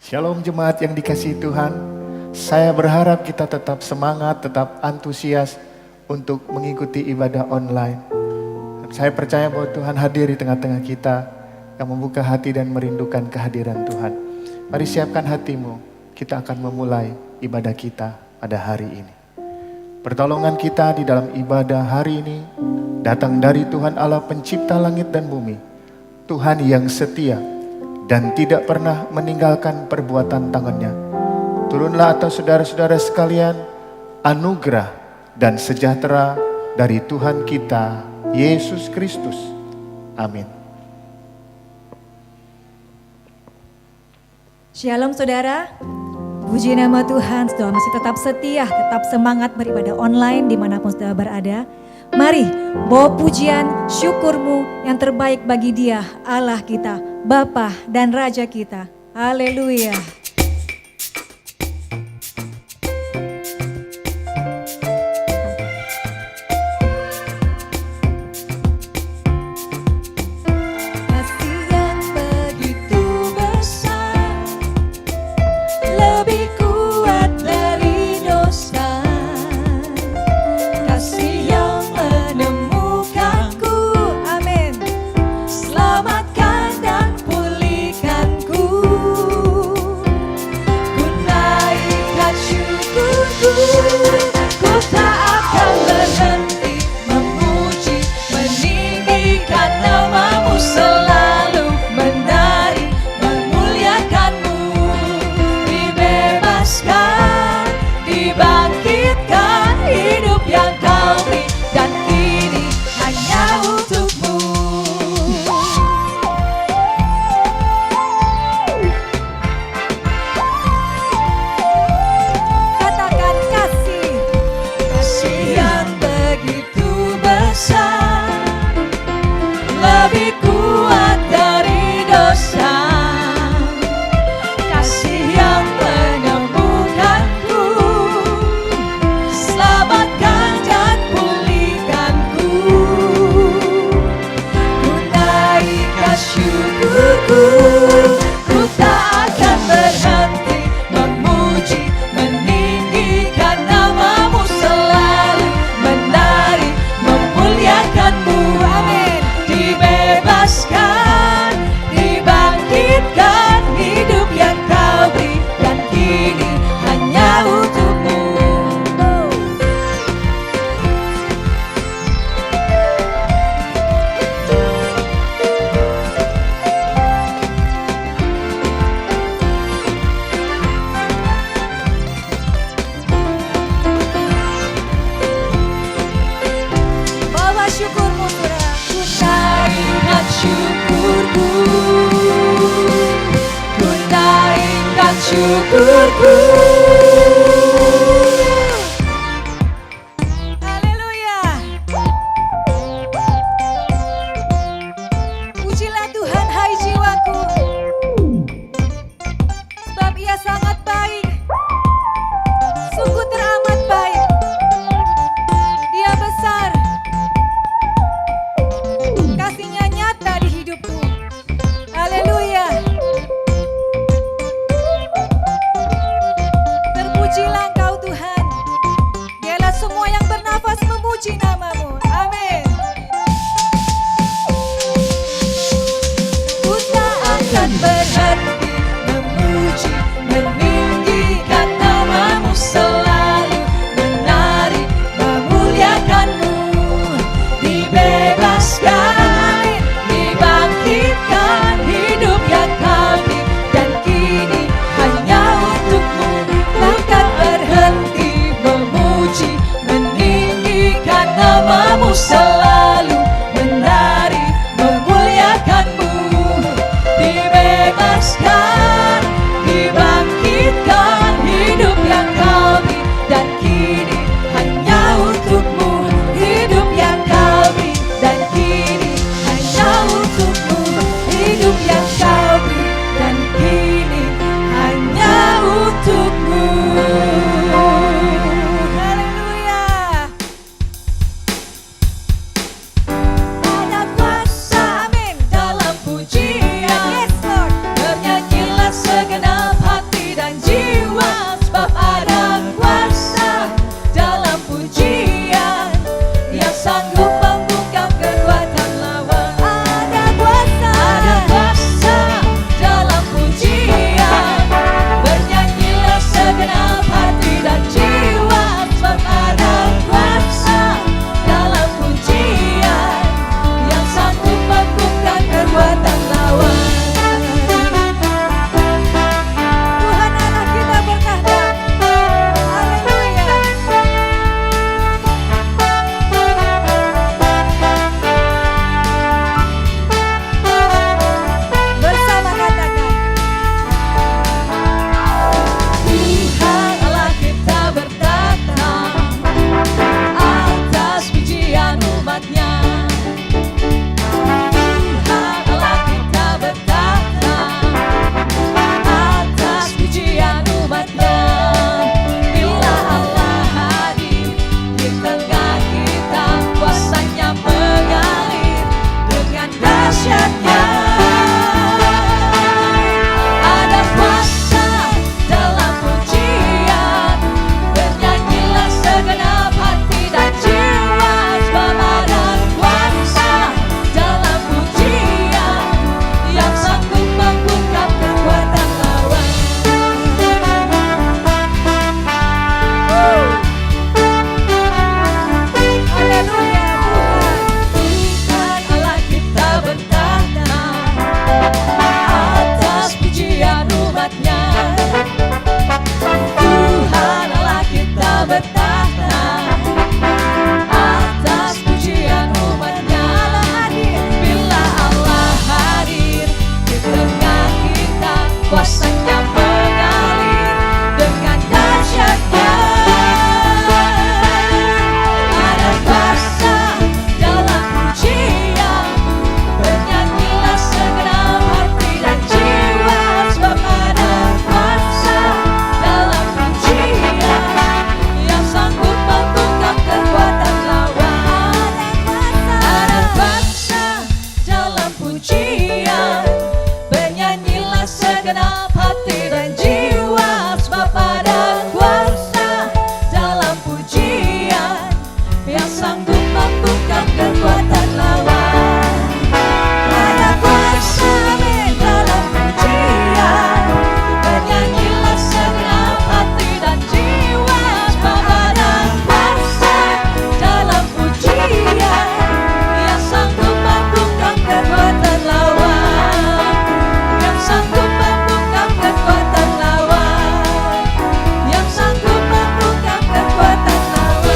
Shalom jemaat yang dikasihi Tuhan. Saya berharap kita tetap semangat, tetap antusias untuk mengikuti ibadah online. Saya percaya bahwa Tuhan hadir di tengah-tengah kita yang membuka hati dan merindukan kehadiran Tuhan. Mari siapkan hatimu, kita akan memulai ibadah kita pada hari ini. Pertolongan kita di dalam ibadah hari ini datang dari Tuhan Allah pencipta langit dan bumi. Tuhan yang setia dan tidak pernah meninggalkan perbuatan tangannya. Turunlah atas saudara-saudara sekalian anugerah dan sejahtera dari Tuhan kita Yesus Kristus. Amin. Shalom saudara, puji nama Tuhan, saudara masih tetap setia, tetap semangat beribadah online dimanapun saudara berada. Mari bawa pujian syukurmu yang terbaik bagi Dia, Allah kita, Bapa dan Raja kita. Haleluya. Selalu menari memuliakanmu, dibebaskan. kuasanya mengalir dengan dahsyatnya. Ada kuasa dalam pujian, bernyanyilah segenap hati dan jiwa, sebab ada kuasa dalam pujian yang sanggup membungkam kekuatan lawan. Ada kuasa dalam pujian, bernyanyilah segenap hati dan jiwa, sebab ada kuasa dalam pujian yang sanggup membungkam kekuatan lawan. Ada kuasa dalam pujian, bernyanyilah segenap hati dan jiwa, sebab ada kuasa dalam pujian yang sanggup membungkam kekuatan lawan, yang sanggup membungkam kekuatan lawan, yang sanggup membungkam kekuatan lawan.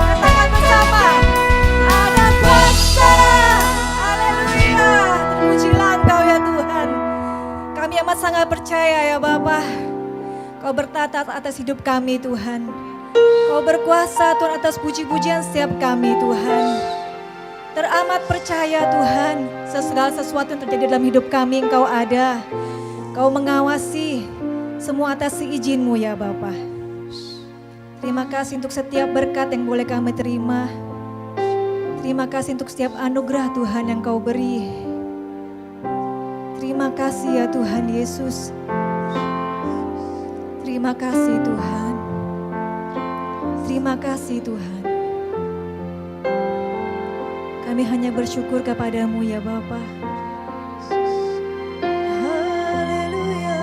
Katakan bersama, ada kuasa. Haleluya. Terpujilah Engkau ya Tuhan. Kami amat sangat percaya ya Bapa, Kau bertata atas hidup kami Tuhan. Kau berkuasa Tuhan atas puji-pujian setiap kami Tuhan. Teramat percaya Tuhan, segala sesuatu yang terjadi dalam hidup kami Engkau ada. Kau mengawasi semua atas izin-Mu ya Bapa. Terima kasih untuk setiap berkat yang boleh kami terima. Terima kasih untuk setiap anugerah Tuhan yang Kau beri. Terima kasih ya Tuhan Yesus. Terima kasih Tuhan. Terima kasih Tuhan. Kami hanya bersyukur kepadamu ya Bapa. Haleluya.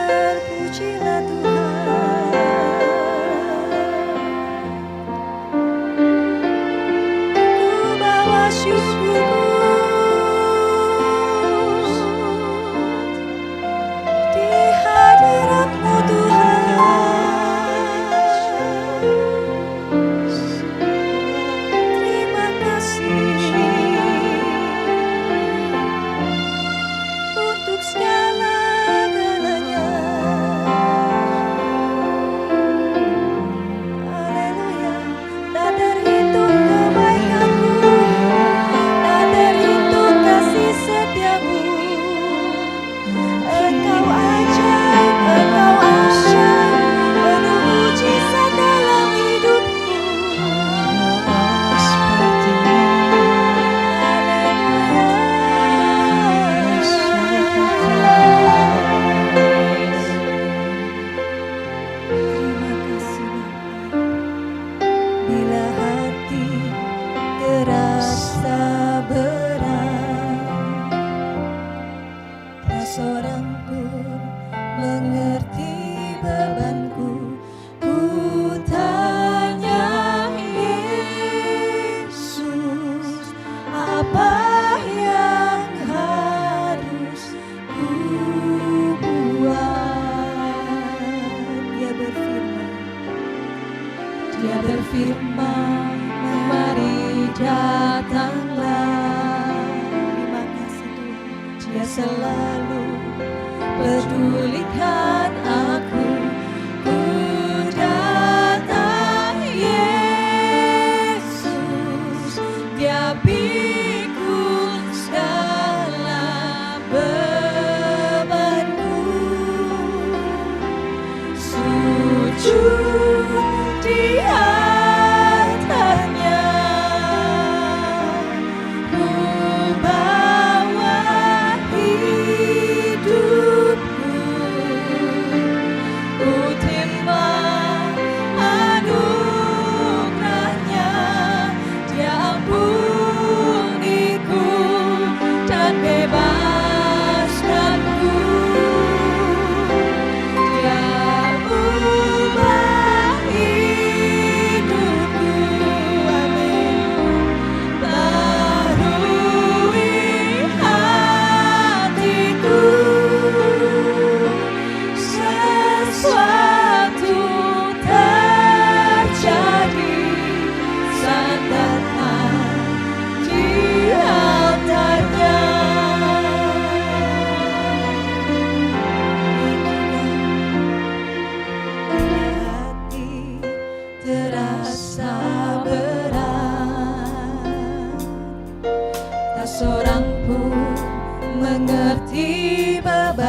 Terpujilah Tuhan. Ku bawa syukurku di hadirat-Mu Tuhan. Terima kasih untuk segala-galanya. Haleluya. Tak terhitung kebaikan-Mu, tak terhitung kasih setia-Mu. Engkau ajaib, Engkau asyik, penuh mujizat dalam hidupku. Terima kasih Bapa. Bila hati terasa berat, tak seorang pun mengerti bebanku. Ku tanya Yesus, apa yang harus ku buat? Dia berfirman, mari datanglah. Terima kasih Tuhan. Dia selalu pedulikan aku. Ku datang Yesus, Dia pikul segala bebanku. Sujud di hadirat-Nya, ku bawa hidupku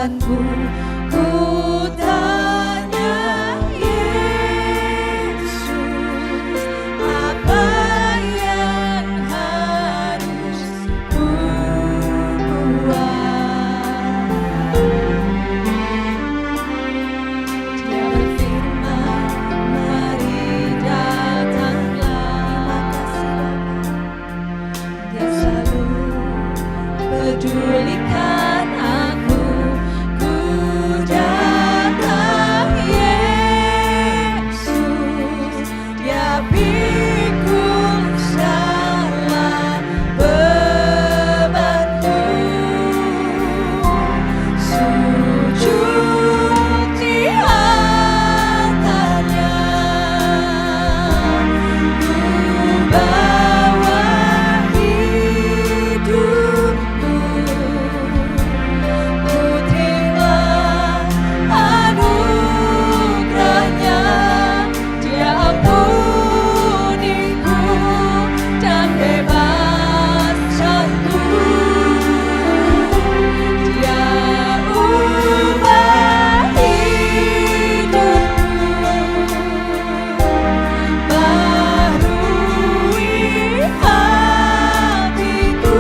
Tuhanku, ku tanya Yesus, apa yang harus ku buat? Dia berfirman, mari datanglah. Dia selalu pedulikan aku, ku datang Yesus, dia pikul salah bebanku, sujud di altarnya, ku bawa hidupku, ku terima anugerahnya, dia ampuniku dan bebaskanku, dia ubah hidupku, baharui hatiku,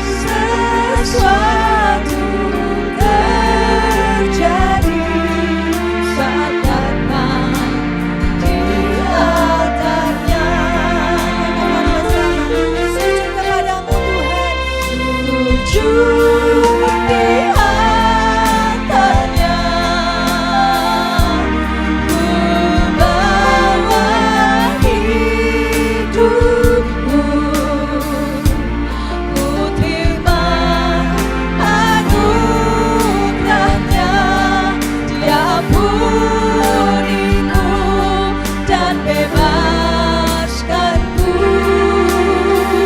sesuatu terjadi saat datang di altarnya. Sujud kepadamu Tuhan, sujud di altarnya, ku bawa hidupku, ku terima anugerahnya, dia ampuniku dan bebaskanku,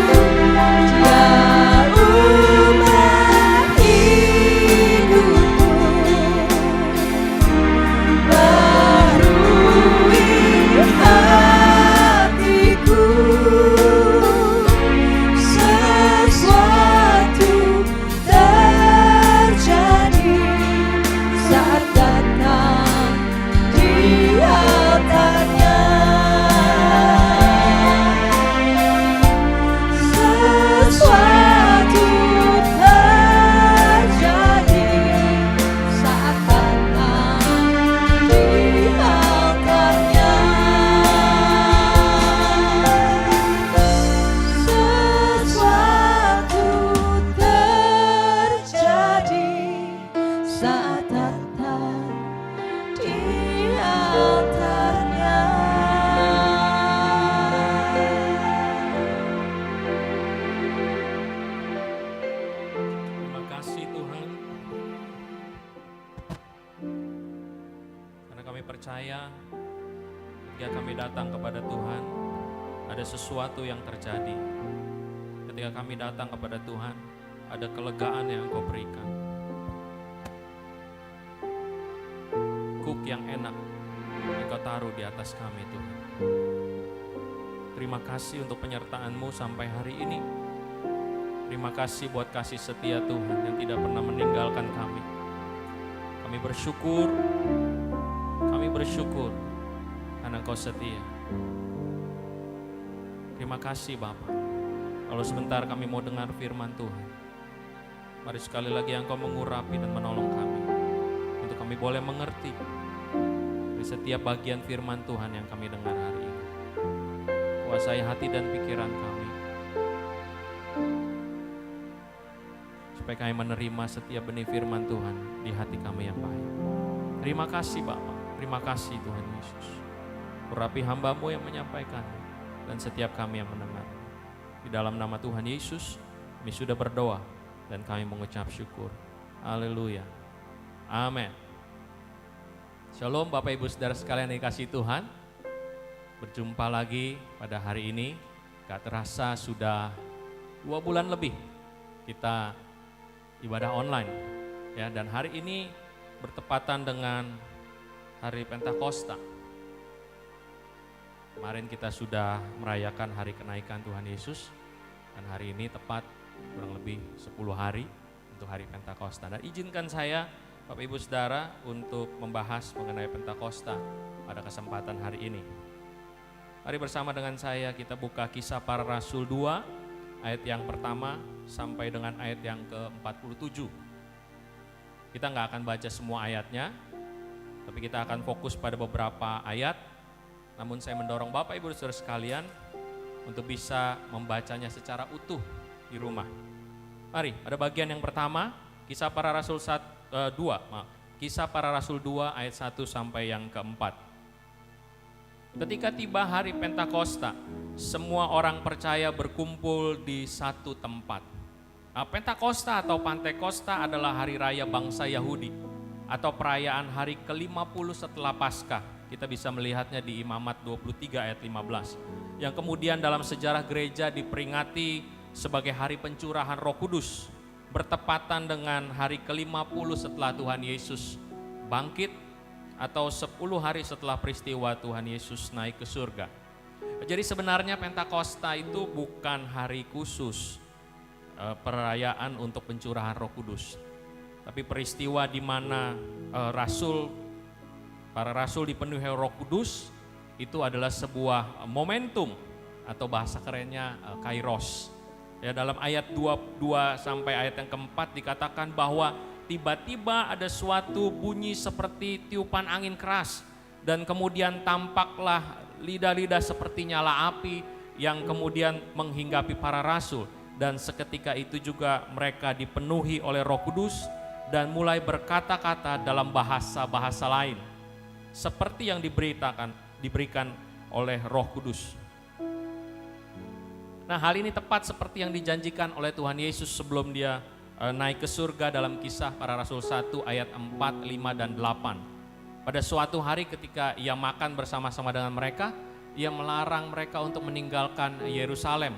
dia ubah hidupku, baharui hatiku, sesuatu terjadi saat datang di altarnya, sesuatu terjadi saat datang di altarnya, sesuatu terjadi saat datang di altarnya. Terima kasih Tuhan, karena kami percaya ketika kami datang kepada Tuhan, ada sesuatu yang terjadi. Ketika kami datang kepada Tuhan, ada kelegaan yang Engkau berikan. Kuk yang enak Engkau taruh di atas kami Tuhan. Terima kasih untuk penyertaan-Mu sampai hari ini. Terima kasih buat kasih setia Tuhan yang tidak pernah meninggalkan kami. Kami bersyukur karena Engkau setia. Terima kasih Bapa. Kalau sebentar kami mau dengar firman Tuhan, mari sekali lagi Engkau mengurapi dan menolong kami, untuk kami boleh mengerti dari setiap bagian firman Tuhan yang kami dengar hari ini. Kuasai hati dan pikiran kami, supaya kami menerima setiap benih firman Tuhan di hati kami yang baik. Terima kasih Bapa, terima kasih Tuhan Yesus. Urapi hamba-Mu yang menyampaikannya dan setiap kami yang mendengar. Di dalam nama Tuhan Yesus, kami sudah berdoa dan kami mengucap syukur. Haleluya. Amin. Shalom Bapak Ibu Saudara sekalian yang dikasihi Tuhan. Berjumpa lagi pada hari ini. Gak terasa sudah 2 bulan lebih kita ibadah online. Ya, dan hari ini bertepatan dengan hari Pentakosta. Kemarin kita sudah merayakan hari kenaikan Tuhan Yesus, dan hari ini tepat kurang lebih 10 hari untuk hari Pentakosta. Dan izinkan saya, Bapak Ibu Saudara, untuk membahas mengenai Pentakosta pada kesempatan hari ini. Mari bersama dengan saya kita buka Kisah Para Rasul 2 ayat yang pertama sampai dengan ayat yang ke-47. Kita nggak akan baca semua ayatnya, tapi kita akan fokus pada beberapa ayat. Namun saya mendorong Bapak Ibu Saudara sekalian untuk bisa membacanya secara utuh di rumah. Mari, pada bagian yang pertama, Kisah Para Rasul 2 ayat 1 sampai yang keempat. Ketika tiba hari Pentakosta, semua orang percaya berkumpul di satu tempat. Pentakosta atau Pantekosta adalah hari raya bangsa Yahudi atau perayaan hari ke-50 setelah Paskah. Kita bisa melihatnya di Imamat 23 ayat 15. Yang kemudian dalam sejarah gereja diperingati sebagai hari pencurahan Roh Kudus, bertepatan dengan hari ke-50 setelah Tuhan Yesus bangkit atau 10 hari setelah peristiwa Tuhan Yesus naik ke surga. Jadi sebenarnya Pentakosta itu bukan hari khusus perayaan untuk pencurahan Roh Kudus, tapi peristiwa di mana para rasul dipenuhi Roh Kudus itu adalah sebuah momentum atau bahasa kerennya kairos. Ya, dalam ayat 22 sampai ayat yang keempat dikatakan bahwa tiba-tiba ada suatu bunyi seperti tiupan angin keras dan kemudian tampaklah lidah-lidah seperti nyala api yang kemudian menghinggapi para rasul, dan seketika itu juga mereka dipenuhi oleh Roh Kudus dan mulai berkata-kata dalam bahasa-bahasa lain seperti yang diberikan oleh Roh Kudus. Nah, hal ini tepat seperti yang dijanjikan oleh Tuhan Yesus sebelum dia naik ke surga dalam Kisah Para Rasul 1 ayat 4, 5, dan 8. Pada suatu hari ketika ia makan bersama-sama dengan mereka, ia melarang mereka untuk meninggalkan Yerusalem.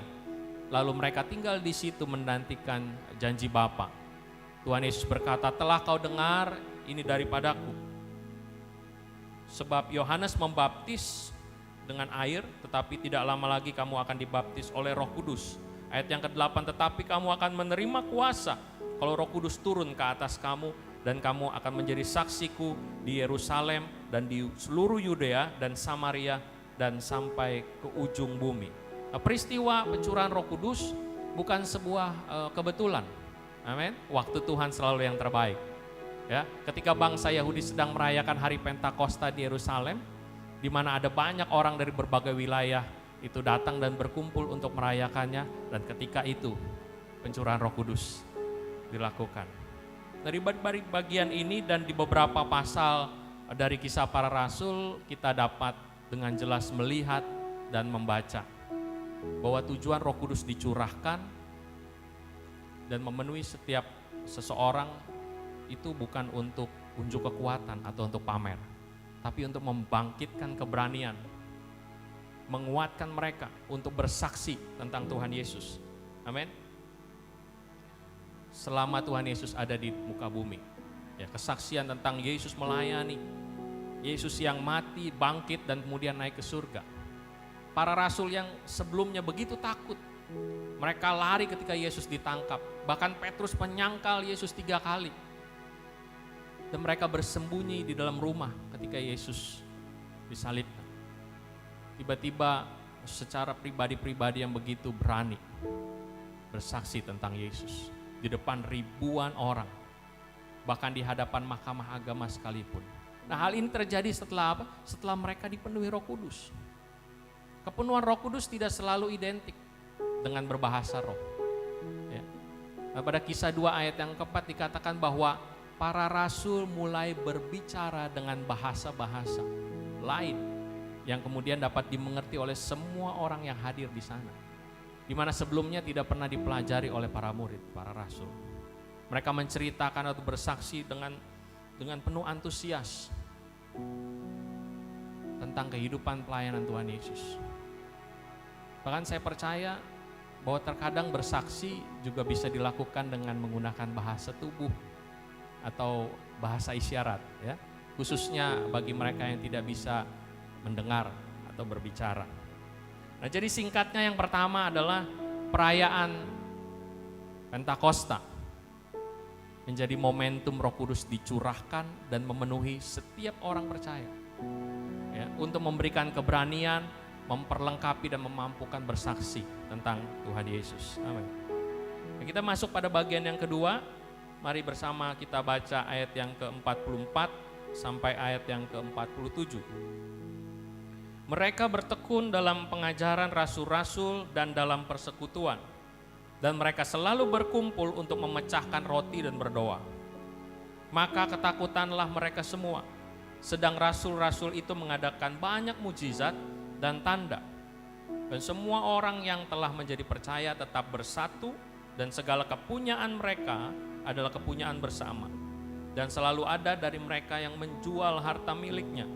Lalu mereka tinggal di situ menantikan janji Bapa. Tuhan Yesus berkata, "Telah kau dengar ini daripadaku. Sebab Yohanes membaptis dengan air, tetapi tidak lama lagi kamu akan dibaptis oleh Roh Kudus." Ayat yang ke-8, "Tetapi kamu akan menerima kuasa kalau Roh Kudus turun ke atas kamu, dan kamu akan menjadi saksiku di Yerusalem dan di seluruh Yudea dan Samaria dan sampai ke ujung bumi." Peristiwa pencurahan Roh Kudus bukan sebuah kebetulan. Amin. Waktu Tuhan selalu yang terbaik. Ya, ketika bangsa Yahudi sedang merayakan hari Pentakosta di Yerusalem, di mana ada banyak orang dari berbagai wilayah itu datang dan berkumpul untuk merayakannya, dan ketika itu pencurahan Roh Kudus dilakukan. Dari bagian ini dan di beberapa pasal dari Kisah Para Rasul kita dapat dengan jelas melihat dan membaca bahwa tujuan Roh Kudus dicurahkan dan memenuhi setiap seseorang itu bukan untuk unjuk kekuatan atau untuk pamer, tapi untuk membangkitkan keberanian, menguatkan mereka untuk bersaksi tentang Tuhan Yesus. Amin. Selama Tuhan Yesus ada di muka bumi, ya, kesaksian tentang Yesus melayani, Yesus yang mati, bangkit, dan kemudian naik ke surga. Para rasul yang sebelumnya begitu takut, mereka lari ketika Yesus ditangkap. Bahkan Petrus menyangkal Yesus 3 kali. Dan mereka bersembunyi di dalam rumah ketika Yesus disalibkan. Tiba-tiba secara pribadi-pribadi yang begitu berani bersaksi tentang Yesus di depan ribuan orang, bahkan di hadapan mahkamah agama sekalipun. Nah, hal ini terjadi setelah apa? Setelah mereka dipenuhi Roh Kudus. Kepenuhan Roh Kudus tidak selalu identik dengan berbahasa roh. Ya. Nah, pada Kisah 2 ayat yang keempat dikatakan bahwa para rasul mulai berbicara dengan bahasa-bahasa lain yang kemudian dapat dimengerti oleh semua orang yang hadir di sana, di mana sebelumnya tidak pernah dipelajari oleh para murid, para rasul. Mereka menceritakan atau bersaksi dengan penuh antusias tentang kehidupan pelayanan Tuhan Yesus. Bahkan saya percaya bahwa terkadang bersaksi juga bisa dilakukan dengan menggunakan bahasa tubuh atau bahasa isyarat, ya, khususnya bagi mereka yang tidak bisa mendengar atau berbicara. Nah, jadi singkatnya yang pertama adalah perayaan Pentakosta. menjadi momentum Roh Kudus dicurahkan dan memenuhi setiap orang percaya. Ya, untuk memberikan keberanian, memperlengkapi dan memampukan bersaksi tentang Tuhan Yesus. Amin. Nah, kita masuk pada bagian yang kedua. Mari bersama kita baca ayat yang ke-44 sampai ayat yang ke-47. Mereka bertekun dalam pengajaran rasul-rasul dan dalam persekutuan. Dan mereka selalu berkumpul untuk memecahkan roti dan berdoa. Maka ketakutanlah mereka semua. Sedang rasul-rasul itu mengadakan banyak mujizat dan tanda. Dan semua orang yang telah menjadi percaya tetap bersatu dan segala kepunyaan mereka adalah kepunyaan bersama. Dan selalu ada dari mereka yang menjual harta miliknya,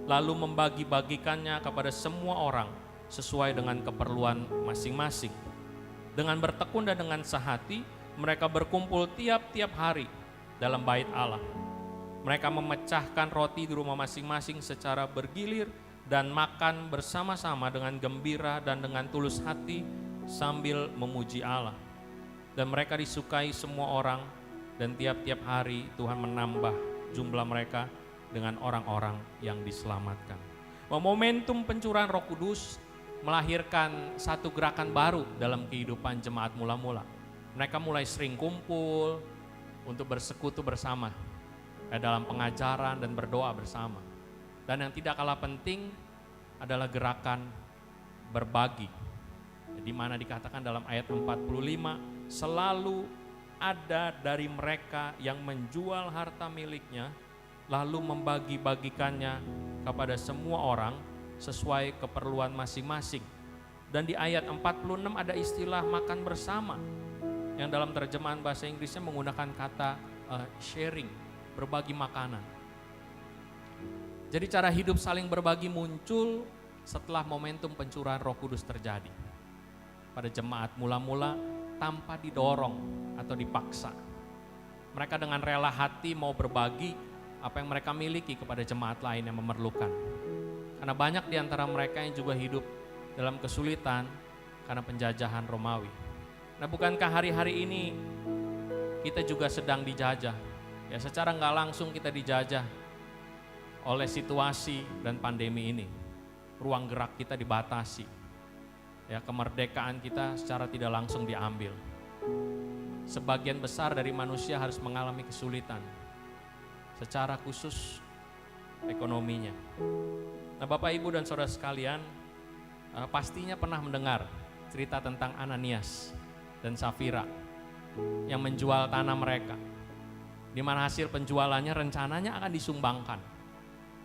lalu membagi-bagikannya kepada semua orang sesuai dengan keperluan masing-masing. Dengan bertekun dan dengan sehati, mereka berkumpul tiap-tiap hari dalam bait Allah. Mereka memecahkan roti di rumah masing-masing secara bergilir dan makan bersama-sama dengan gembira dan dengan tulus hati sambil memuji Allah. Dan mereka disukai semua orang dan tiap-tiap hari Tuhan menambah jumlah mereka dengan orang-orang yang diselamatkan. Momentum pencurahan Roh Kudus melahirkan satu gerakan baru dalam kehidupan jemaat mula-mula. Mereka mulai sering kumpul untuk bersekutu bersama dalam pengajaran dan berdoa bersama. Dan yang tidak kalah penting adalah gerakan berbagi. Di mana dikatakan dalam ayat 45, selalu ada dari mereka yang menjual harta miliknya lalu membagi-bagikannya kepada semua orang sesuai keperluan masing-masing. Dan di ayat 46 ada istilah makan bersama yang dalam terjemahan bahasa Inggrisnya menggunakan kata sharing, berbagi makanan. Jadi cara hidup saling berbagi muncul setelah momentum pencurahan Roh Kudus terjadi pada jemaat mula-mula tanpa didorong atau dipaksa. Mereka dengan rela hati mau berbagi apa yang mereka miliki kepada jemaat lain yang memerlukan. Karena banyak di antara mereka yang juga hidup dalam kesulitan karena penjajahan Romawi. Nah, bukankah hari-hari ini kita juga sedang dijajah? Ya, secara nggak langsung kita dijajah oleh situasi dan pandemi ini. Ruang gerak kita dibatasi. Ya, kemerdekaan kita secara tidak langsung diambil. Sebagian besar dari manusia harus mengalami kesulitan. Secara khusus ekonominya. Nah, Bapak, Ibu, dan saudara sekalian, pastinya pernah mendengar cerita tentang Ananias dan Safira yang menjual tanah mereka, di mana hasil penjualannya rencananya akan disumbangkan.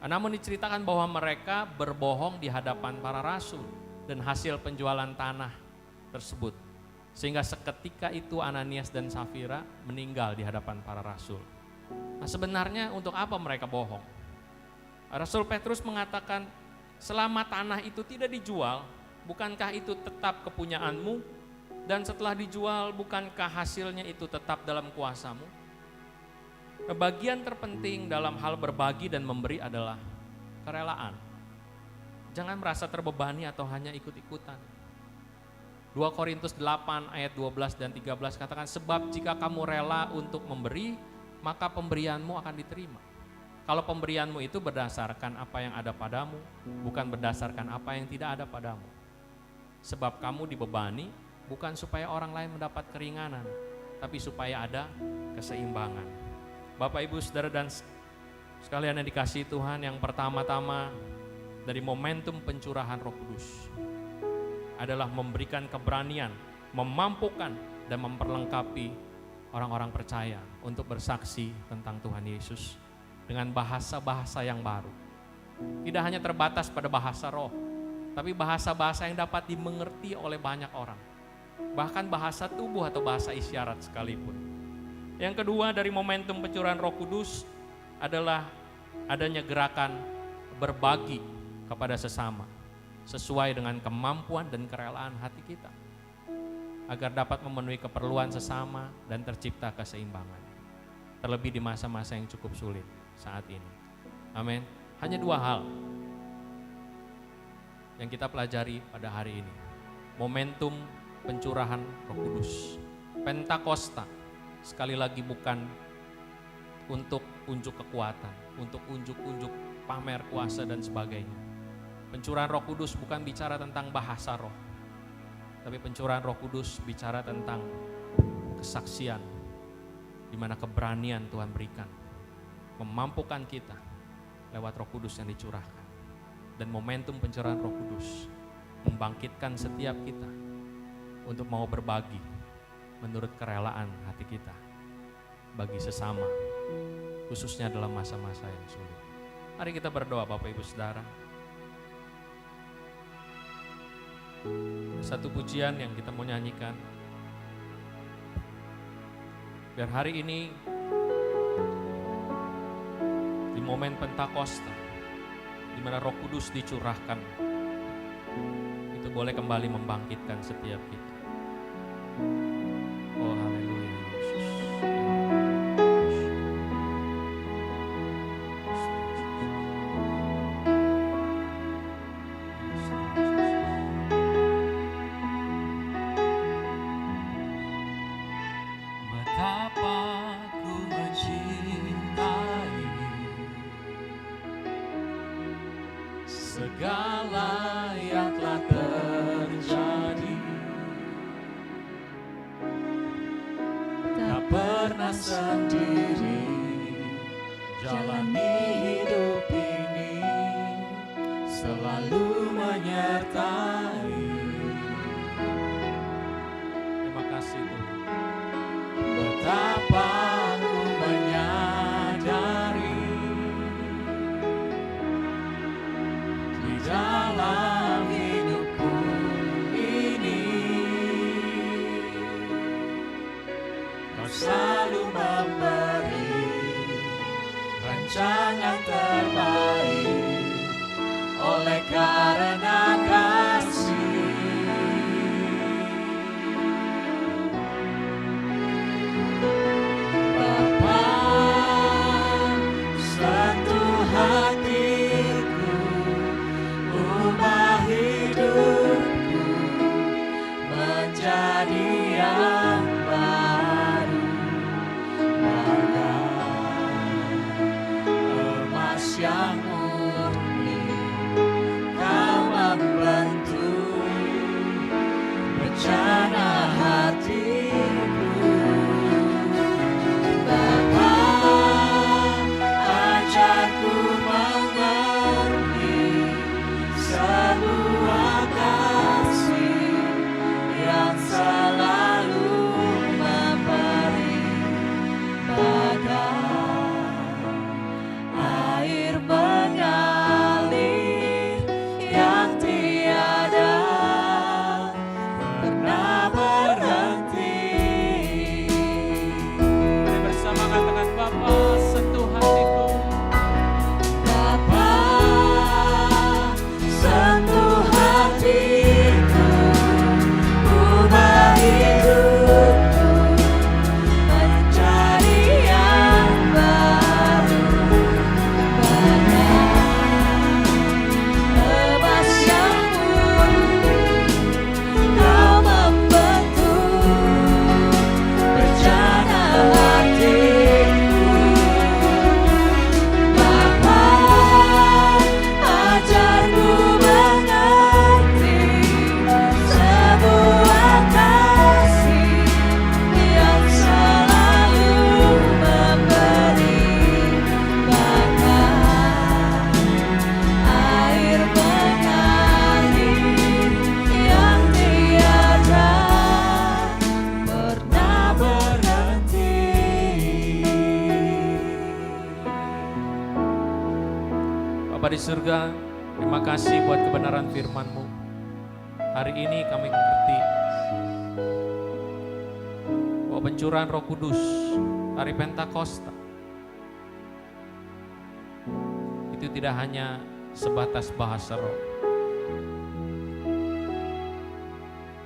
Namun diceritakan bahwa mereka berbohong di hadapan para rasul dan hasil penjualan tanah tersebut. Sehingga seketika itu Ananias dan Safira meninggal di hadapan para rasul. Nah, sebenarnya untuk apa mereka bohong? Rasul Petrus mengatakan, selama tanah itu tidak dijual, bukankah itu tetap kepunyaanmu? Dan setelah dijual, bukankah hasilnya itu tetap dalam kuasamu? Nah, bagian terpenting dalam hal berbagi dan memberi adalah kerelaan. Jangan merasa terbebani atau hanya ikut-ikutan. 2 Korintus 8 ayat 12 dan 13 katakan, sebab jika kamu rela untuk memberi, maka pemberianmu akan diterima. Kalau pemberianmu itu berdasarkan apa yang ada padamu, bukan berdasarkan apa yang tidak ada padamu. Sebab kamu dibebani bukan supaya orang lain mendapat keringanan, tapi supaya ada keseimbangan. Bapak, Ibu, Saudara, dan sekalian yang dikasihi Tuhan, yang pertama-tama dari momentum pencurahan Roh Kudus adalah memberikan keberanian, memampukan dan memperlengkapi orang-orang percaya untuk bersaksi tentang Tuhan Yesus dengan bahasa-bahasa yang baru. Tidak hanya terbatas pada bahasa roh, tapi bahasa-bahasa yang dapat dimengerti oleh banyak orang. Bahkan bahasa tubuh atau bahasa isyarat sekalipun. Yang kedua dari momentum pencurahan Roh Kudus adalah adanya gerakan berbagi kepada sesama sesuai dengan kemampuan dan kerelaan hati kita agar dapat memenuhi keperluan sesama dan tercipta keseimbangan. Terlebih di masa-masa yang cukup sulit saat ini. Amin. Hanya 2 hal yang kita pelajari pada hari ini. Momentum pencurahan Roh Kudus. Pentakosta, sekali lagi bukan untuk unjuk kekuatan, untuk unjuk-unjuk pamer kuasa dan sebagainya. Pencurahan Roh Kudus bukan bicara tentang bahasa roh, tapi pencurahan Roh Kudus bicara tentang kesaksian, di mana keberanian Tuhan berikan, memampukan kita lewat Roh Kudus yang dicurahkan. Dan momentum pencurahan Roh Kudus membangkitkan setiap kita untuk mau berbagi menurut kerelaan hati kita bagi sesama, khususnya dalam masa-masa yang sulit. Mari kita berdoa Bapak Ibu Saudara. Satu pujian yang kita mau nyanyikan, biar hari ini di momen Pentakosta, di mana Roh Kudus dicurahkan, itu boleh kembali membangkitkan setiap kita. Oh haleluya Yesus. Betapa ku mencintai segala yang telah terjadi, tak pernah sendiri jalani hidup ini, selalu menyertai. Terima kasih Tuhan. Betapa ku menyadari di dalam hidupku ini, Kau selalu memberi rancangan terbaik oleh karena kasih. Yang murni Kau membentuk rencana hatiku. Bapa, ajarku mengerti sebuah kasih yang selalu memberi bagai air mengalir yang tiada pernah berhenti. Mari bersama katakan, Bapa, sentuh hatiku. Bapa, sentuh hatiku, ubah hidupku menjadi yang baru. Emas yang murni Kau membentuk rencana hatiku. Bapa, ajarku mengerti sebuah kasih yang selalu memberi bagai air mengalir yang tiada pernah berhenti. Bapa di surga, terima kasih buat kebenaran firman-Mu. Hari ini kami mengerti bahwa pencurahan Roh Kudus hari Pentakosta itu tidak hanya sebatas bahasa roh,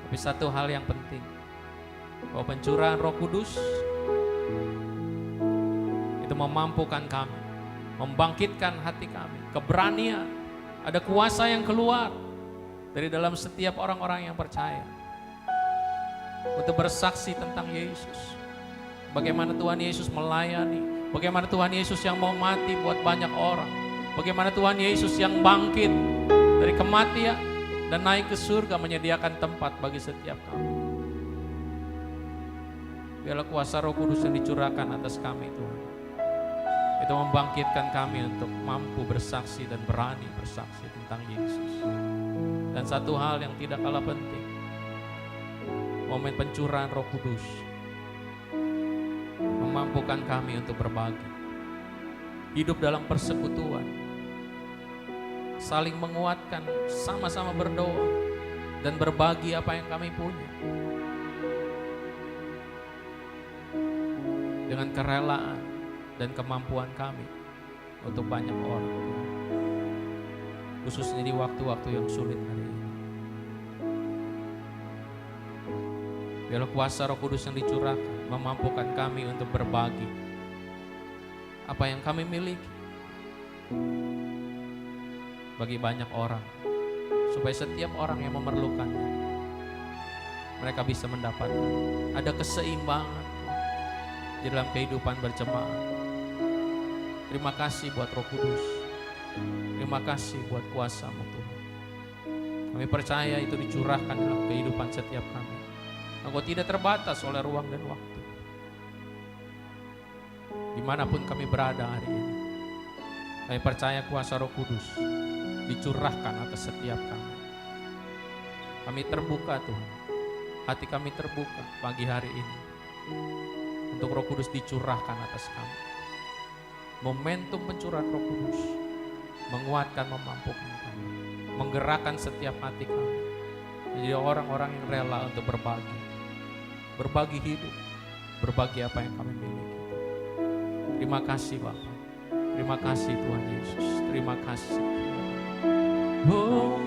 tapi satu hal yang penting, bahwa pencurahan Roh Kudus itu memampukan kami, membangkitkan hati kami, keberanian, ada kuasa yang keluar dari dalam setiap orang-orang yang percaya untuk bersaksi tentang Yesus. Bagaimana Tuhan Yesus melayani, Bagaimana Tuhan Yesus yang mau mati buat banyak orang. Bagaimana Tuhan Yesus yang bangkit dari kematian dan naik ke surga menyediakan tempat bagi setiap kami. Biarlah kuasa Roh Kudus yang dicurahkan atas kami Tuhan. Itu membangkitkan kami untuk mampu bersaksi dan berani bersaksi tentang Yesus. Dan satu hal yang tidak kalah penting, momen pencurahan Roh Kudus memampukan kami untuk berbagi. Hidup dalam persekutuan, saling menguatkan, sama-sama berdoa dan berbagi apa yang kami punya. Dengan kerelaan dan kemampuan kami untuk banyak orang, khususnya di waktu-waktu yang sulit hari ini. Biarlah kuasa Roh Kudus yang dicurahkan memampukan kami untuk berbagi apa yang kami miliki bagi banyak orang, supaya setiap orang yang memerlukannya mereka bisa mendapatkan. Ada keseimbangan di dalam kehidupan berjemaah. Terima kasih buat Roh Kudus. Terima kasih buat kuasa-Mu Tuhan. Kami percaya itu dicurahkan dalam kehidupan setiap kami. Engkau tidak terbatas oleh ruang dan waktu. Dimanapun kami berada hari ini, kami percaya kuasa Roh Kudus dicurahkan atas setiap kami. Kami terbuka Tuhan. Hati kami terbuka pagi hari ini untuk Roh Kudus dicurahkan atas kami. Momentum pencurahan Roh Kudus menguatkan, memampukan kami, menggerakkan setiap hati kami menjadi orang-orang yang rela untuk berbagi hidup, berbagi apa yang kami miliki. Terima kasih Bapa, terima kasih Tuhan Yesus, terima kasih. Oh,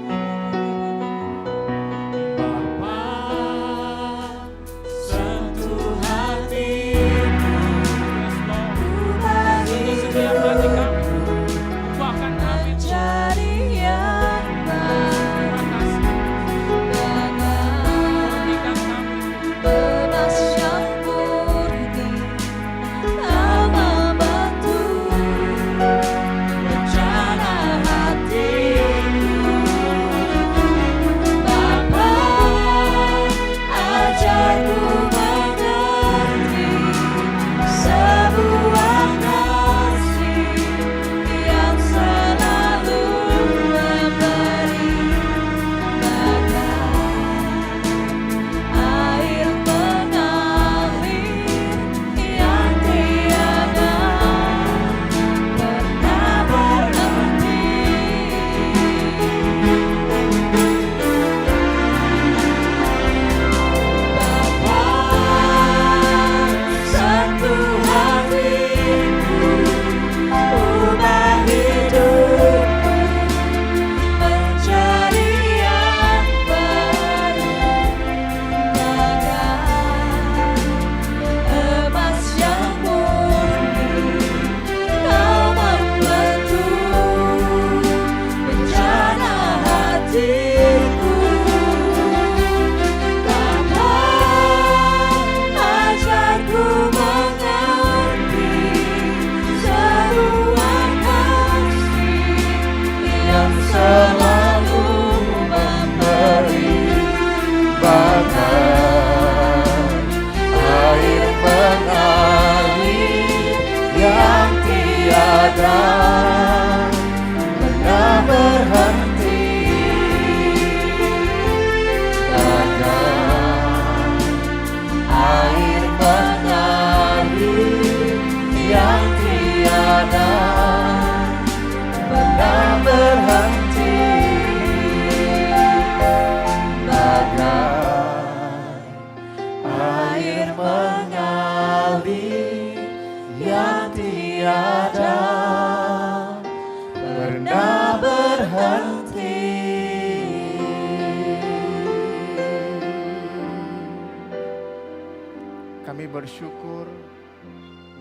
Kami bersyukur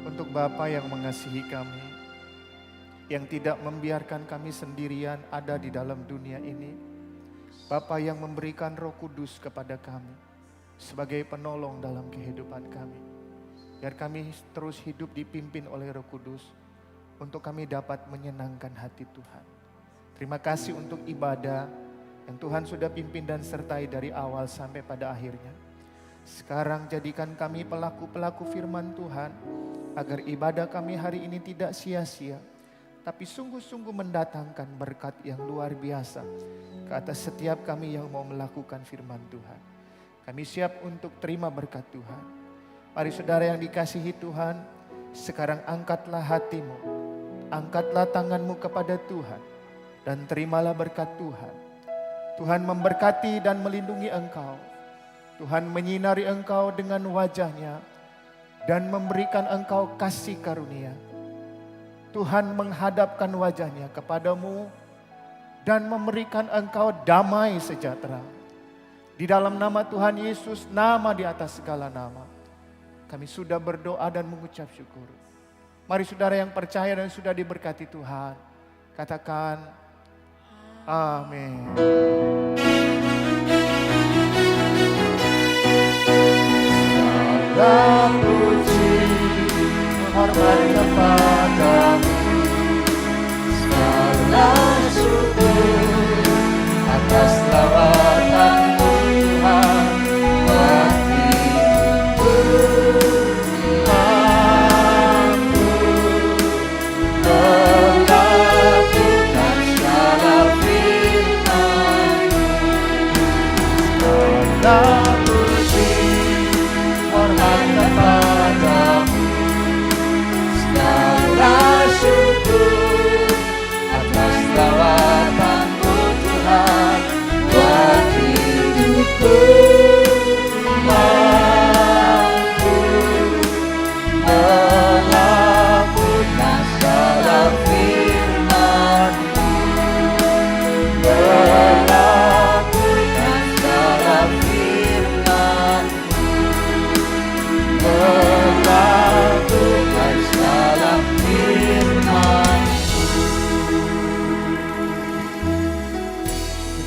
untuk Bapa yang mengasihi kami, yang tidak membiarkan kami sendirian ada di dalam dunia ini. Bapa yang memberikan Roh Kudus kepada kami sebagai penolong dalam kehidupan kami. Biar kami terus hidup dipimpin oleh Roh Kudus untuk kami dapat menyenangkan hati Tuhan. Terima kasih untuk ibadah yang Tuhan sudah pimpin dan sertai dari awal sampai pada akhirnya. Sekarang jadikan kami pelaku-pelaku firman Tuhan, agar ibadah kami hari ini tidak sia-sia, tapi sungguh-sungguh mendatangkan berkat yang luar biasa ke atas setiap kami yang mau melakukan firman Tuhan. Kami siap untuk terima berkat Tuhan. Mari saudara yang dikasihi Tuhan, sekarang angkatlah hatimu, angkatlah tanganmu kepada Tuhan, dan terimalah berkat Tuhan. Tuhan memberkati dan melindungi engkau. Tuhan menyinari engkau dengan wajah-Nya dan memberikan engkau kasih karunia. Tuhan menghadapkan wajah-Nya kepadamu dan memberikan engkau damai sejahtera. Di dalam nama Tuhan Yesus, nama di atas segala nama, kami sudah berdoa dan mengucap syukur. Mari saudara yang percaya dan sudah diberkati Tuhan, katakan amin. Segala puji, hormat kepadamu, segala syukur atas lawatan-Mu Tuhan, buat hidupku. Mampu melakukan segala firman-Mu. Segala puji, hormat kepadamu, segala syukur atas lawatan-Mu Tuhan, buat hidupku. Mampu melakukan segala firman-Mu, melakukan segala firman-Mu, melakukan segala firman.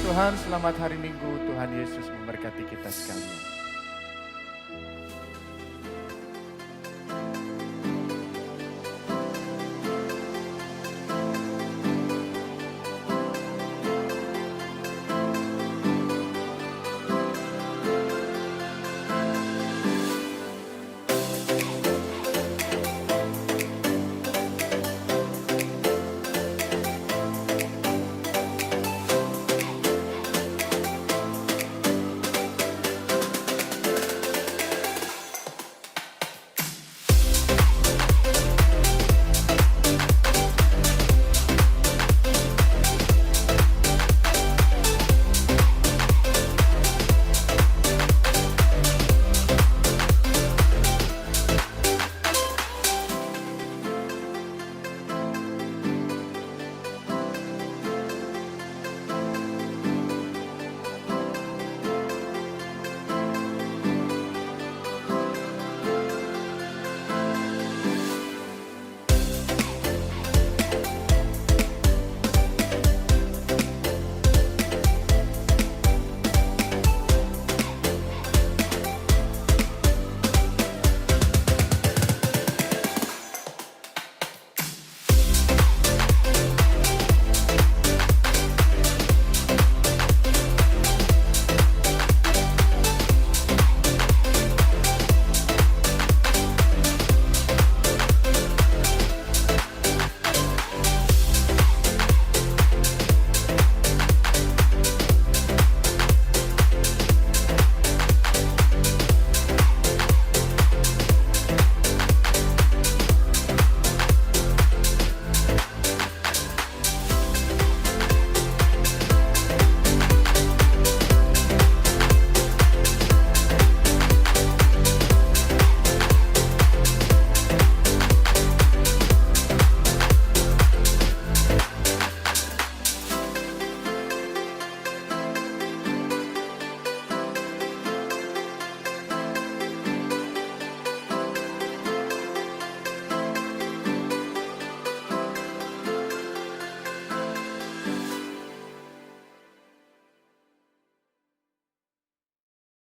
Tuhan, selamat hari Minggu. Tuhan Yesus memberkati kita sekalian.